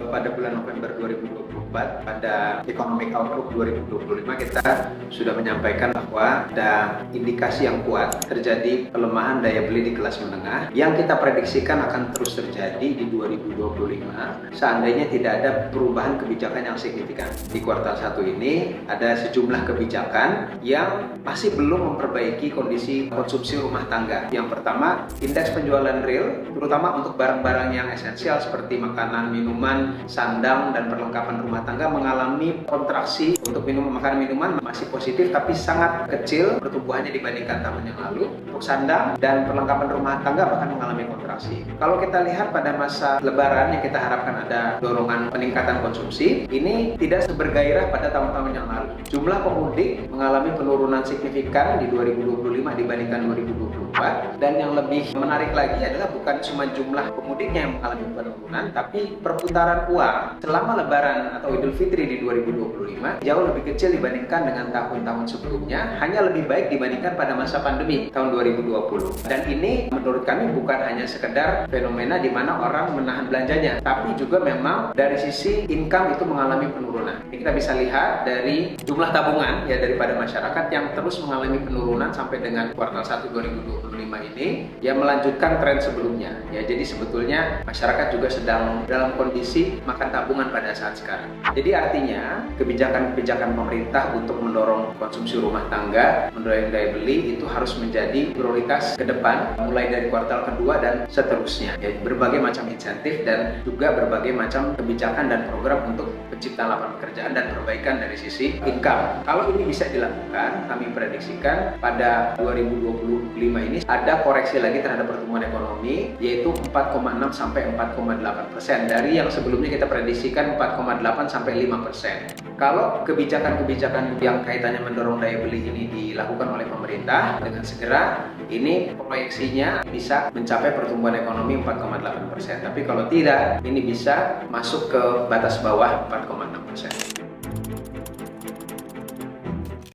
pada bulan November 2024 pada Economic Outlook 2025 kita sudah menyampaikan bahwa ada indikasi yang kuat terjadi pelemahan daya beli di kelas menengah yang kita prediksikan akan terus terjadi di 2025 seandainya tidak ada perubahan kebijakan yang signifikan. Di kuartal 1 ini ada sejumlah kebijakan yang masih belum memperbaiki kondisi konsumsi rumah tangga. Yang pertama, indeks penjualan real terutama untuk barang-barang yang esensial seperti makanan, minuman, sandang, dan perlengkapan rumah tangga mengalami kontraksi. Untuk makanan minuman masih positif tapi sangat kecil pertumbuhannya dibandingkan tahun yang lalu. Untuk sandang dan perlengkapan rumah tangga bahkan mengalami kontraksi. Kalau kita lihat pada masa lebaran yang kita harapkan ada dorongan peningkatan konsumsi, ini tidak sebergairah pada tahun-tahun yang lalu. Jumlah pemudik mengalami penurunan signifikan di 2025 dibandingkan 2024, dan yang lebih menarik lagi adalah bukan cuma jumlah pemudiknya yang mengalami penurunan, tapi perputaran uang selama lebaran atau Idul Fitri di 2025 jauh lebih kecil dibandingkan dengan tahun-tahun sebelumnya, hanya lebih baik dibandingkan pada masa pandemi tahun 2020. Dan ini menurut kami bukan hanya sekedar fenomena di mana orang menahan belanjanya, tapi juga memang dari sisi income itu mengalami penurunan. Ini kita bisa lihat dari jumlah tabungan ya daripada masyarakat yang terus mengalami penurunan sampai dengan kuartal 1 2025 ini ya melanjutkan tren sebelumnya ya. Jadi sebetulnya masyarakat juga sedang dalam kondisi makan tabungan pada saat sekarang. Jadi artinya kebijakan-kebijakan pemerintah untuk mendorong konsumsi rumah tangga, mendorong daya beli itu harus menjadi prioritas ke depan mulai dari kuartal kedua dan seterusnya ya. Berbagai macam insentif dan juga berbagai macam kebijakan dan program untuk penciptaan lapangan pekerjaan dan perbaikan dari sisi income. Kalau ini bisa dilakukan, kami prediksikan pada 2025 ini ada koreksi lagi terhadap pertumbuhan ekonomi yaitu 4,6 sampai 4,8% dari yang sebelumnya kita prediksikan 4,8 sampai 5%. Kalau kebijakan-kebijakan yang kaitannya mendorong daya beli ini dilakukan oleh pemerintah dengan segera, ini proyeksinya bisa mencapai pertumbuhan ekonomi 4,8%. Tapi kalau tidak, ini bisa masuk ke batas bawah 4,6%.